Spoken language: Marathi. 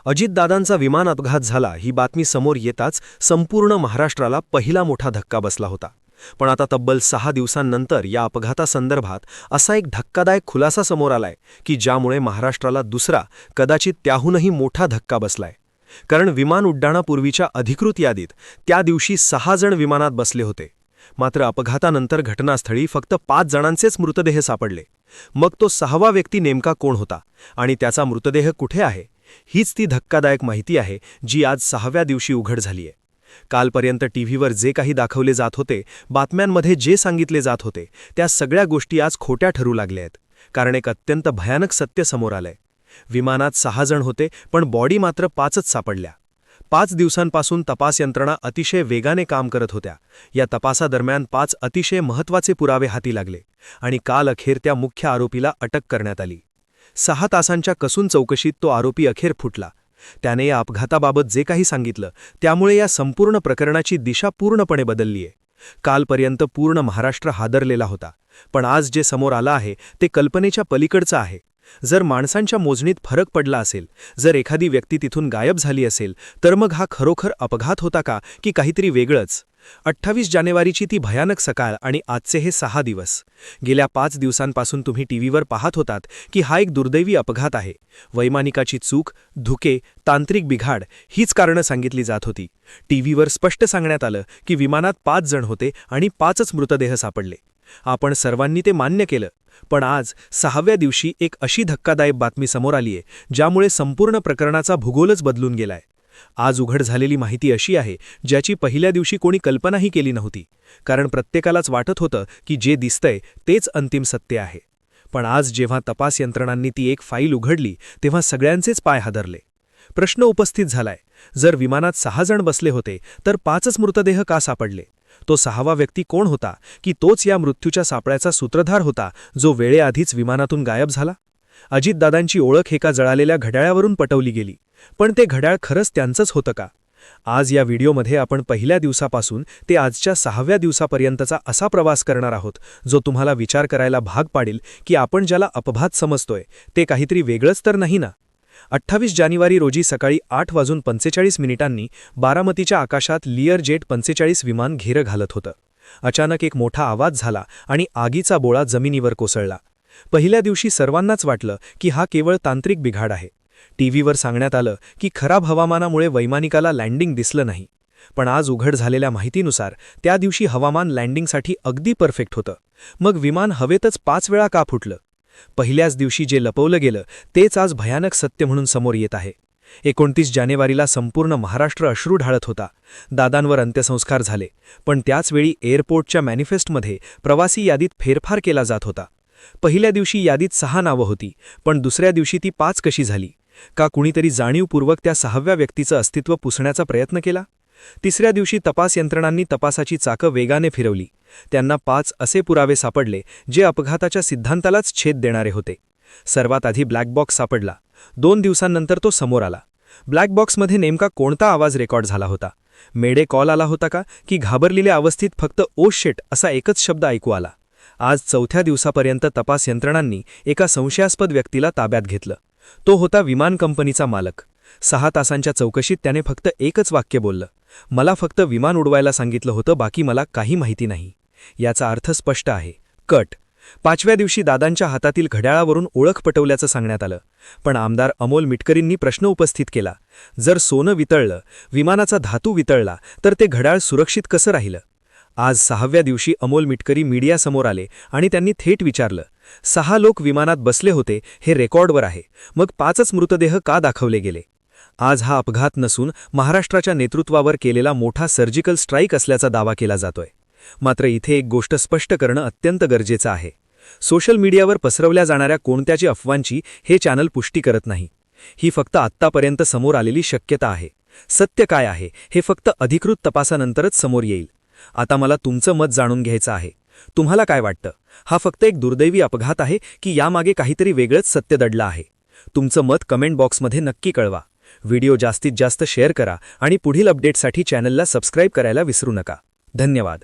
अजितदादांचा विमान अपघात झाला ही बातमी समोर येताच संपूर्ण महाराष्ट्राला पहिला मोठा धक्का बसला होता. पण आता तब्बल 6 दिवसांनंतर या अपघातासंदर्भात असा एक धक्कादायक खुलासा समोर आलाय की ज्यामुळे महाराष्ट्राला दुसरा, कदाचित त्याहूनही मोठा धक्का बसलाय. कारण विमान उड्डाणापूर्वीच्या अधिकृत यादीत त्या दिवशी 6 जण विमानात बसले होते. मात्र अपघातानंतर घटनास्थळी फक्त 5 जणांचेच मृतदेह सापडले. मग तो 6वा व्यक्ती नेमका कोण होता आणि त्याचा मृतदेह कुठे आहे? हीच ती धक्कादायक माहिती आहे जी आज 6व्या दिवशी उघड झालीय. कालपर्यंत टीव्हीवर जे काही दाखवले जात होते, बातम्यांमध्ये जे सांगितले जात होते, त्या सगळ्या गोष्टी आज खोट्या ठरू लागल्या आहेत. कारण एक अत्यंत भयानक सत्य समोर आलंय. विमानात 6 जण होते, पण बॉडी मात्र 5च सापडल्या. 5 दिवसांपासून तपास यंत्रणा अतिशय वेगाने काम करत होत्या. या तपासादरम्यान 5 अतिशय महत्त्वाचे पुरावे हाती लागले आणि काल अखेर त्या मुख्य आरोपीला अटक करण्यात आली. 6 तासांच्या कसून चौकशीत तो आरोपी अखेर फुटला. त्याने या अपघाताबाबत जे काही सांगितलं त्यामुळे या संपूर्ण प्रकरणाची दिशा पूर्णपणे बदललीय. कालपर्यंत पूर्ण महाराष्ट्र हादरलेला होता, पण आज जे समोर आलं आहे ते कल्पनेच्या पलीकडचं आहे. जर माणसांच्या मोजणीत फरक पडला असेल, जर एखादी व्यक्ती तिथून गायब झाली असेल, तर मग हा खरोखर अपघात होता का की काहीतरी वेगळंच? 28 जानेवारीची ती भयानक सकाळ आणि आजचे हे 6 दिवस. गेल्या 5 दिवसांपासून तुम्ही टीव्हीवर पाहत होतात की हा एक दुर्दैवी अपघात आहे. वैमानिकाची चूक, धुके, तांत्रिक बिघाड हीच कारणं सांगितली जात होती. टीव्हीवर स्पष्ट सांगण्यात आलं की विमानात 5 जण होते आणि 5च मृतदेह सापडले. आपण सर्वांनी ते मान्य केलं. पण आज 6व्या दिवशी एक अशी धक्कादायक बातमी समोर आलीय ज्यामुळे संपूर्ण प्रकरणाचा भूगोलच बदलून गेलाय. आज उघड झालेली माहिती अशी आहे ज्याची पहिल्या दिवशी कोणी कल्पनाही केली नव्हती. कारण प्रत्येकालाच वाटत होतं की जे दिसतंय तेच अंतिम सत्य आहे. पण आज जेव्हा तपास यंत्रणांनी ती एक फाईल उघडली तेव्हा सगळ्यांचेच पाय हादरले. प्रश्न उपस्थित झालाय, जर विमानात 6 जण बसले होते तर 5च मृतदेह का सापडले? तो 6वा व्यक्ती कोण होता की तोच या मृत्यूच्या सापळ्याचा सूत्रधार होता जो वेळेआधीच विमानातून गायब झाला? अजितदादांची ओळख एका जळालेल्या घड्याळावरून पटवली गेली, पण ते घड्याळ खरंच त्यांचंच होतं का? आज या व्हिडिओमध्ये आपण पहिल्या दिवसापासून ते आजच्या 6व्या दिवसापर्यंतचा असा प्रवास करणार आहोत जो तुम्हाला विचार करायला भाग पाडेल की आपण ज्याला अपघात समजतोय ते काहीतरी वेगळंच तर नाही ना. 28 जानेवारी रोजी सकाळी 8:45 बारामतीच्या आकाशात लियर जेट 45 विमान घेरं घालत होतं. अचानक एक मोठा आवाज झाला आणि आगीचा बोळा जमिनीवर कोसळला. पहिल्या दिवशी सर्वांनाच वाटलं की हा केवळ तांत्रिक बिघाड आहे. टीव्हीवर सांगण्यात आलं की खराब हवामानामुळे वैमानिकाला लँडिंग दिसलं नाही. पण आज उघड झालेल्या माहितीनुसार त्या दिवशी हवामान लँडिंगसाठी अगदी परफेक्ट होतं. मग विमान हवेतच 5 वेळा का फुटलं? पहिल्याच दिवशी जे लपवलं गेलं तेच आज भयानक सत्य म्हणून समोर येत आहे. 29 जानेवारीला संपूर्ण महाराष्ट्र अश्रू ढाळत होता. दादांवर अंत्यसंस्कार झाले, पण त्याचवेळी एअरपोर्टच्या मॅनिफेस्टमध्ये प्रवासी यादीत फेरफार केला जात होता. पहिल्या दिवशी यादीत 6 नावं होती, पण दुसऱ्या दिवशी ती 5 कशी झाली? का कुणीतरी जाणीवपूर्वक त्या 6व्या व्यक्तीचं अस्तित्व पुसण्याचा प्रयत्न केला? तिसऱ्या दिवशी तपास यंत्रणांनी तपासाची चाकं वेगाने फिरवली. त्यांना 5 असे पुरावे सापडले जे अपघाताच्या सिद्धांतालाच छेद देणारे होते. सर्वात आधी ब्लॅक बॉक्स सापडला. 2 दिवसांनंतर तो समोर आला. ब्लॅक बॉक्समध्ये नेमका कोणता आवाज रेकॉर्ड झाला होता? मेडे कॉल आला होता का की घाबरलेल्या अवस्थेत फक्त ओ शिट असा एकच शब्द ऐकू आला? आज 4थ्या दिवसापर्यंत तपास यंत्रणांनी एका संशयास्पद व्यक्तीला ताब्यात घेतलं. तो होता विमान कंपनीचा मालक. 6 तासांच्या चौकशीत त्याने फक्त एकच वाक्य बोललं, मला फक्त विमान उडवायला सांगितलं होतं, बाकी मला काही माहिती नाही. याचा अर्थ स्पष्ट आहे, कट. 5व्या दिवशी दादांच्या हातातील घड्याळावरून ओळख पटवल्याचं सांगण्यात आलं. पण आमदार अमोल मिटकरींनी प्रश्न उपस्थित केला, जर सोनं वितळलं, विमानाचा धातू वितळला तर ते घड्याळ सुरक्षित कसं राहिलं? आज 6व्या दिवशी अमोल मिटकरी मीडियासमोर आले आणि त्यांनी थेट विचारलं, 6 लोक विमानात बसले होते हे रेकॉर्डवर आहे, मग 5च मृतदेह का दाखवले गेले? आज हा अपघात नसून महाराष्ट्राच्या नेतृत्वावर केलेला मोठा सर्जिकल स्ट्राईक असल्याचा दावा केला जातोय. मात्र इथे एक गोष्ट स्पष्ट करणं अत्यंत गरजेचं आहे. सोशल मीडियावर पसरवल्या जाणाऱ्या कोणत्याची अफवांची हे चॅनल पुष्टी करत नाही. ही फक्त आत्तापर्यंत समोर आलेली शक्यता आहे. सत्य काय आहे हे फक्त अधिकृत तपासानंतरच समोर येईल. आता मला तुमचं मत जाणून घ्यायचं आहे. तुम्हाला काय वाटतं? हा फक्त एक दुर्दैवी अपघात आहे की यामागे काहीतरी वेगळंच सत्य दडलं आहे? तुमचं मत कमेंट बॉक्समध्ये नक्की कळवा. व्हिडिओ जास्तीत जास्त शेअर करा आणि पुढील अपडेटसाठी चॅनलला सबस्क्राईब करायला विसरू नका. धन्यवाद.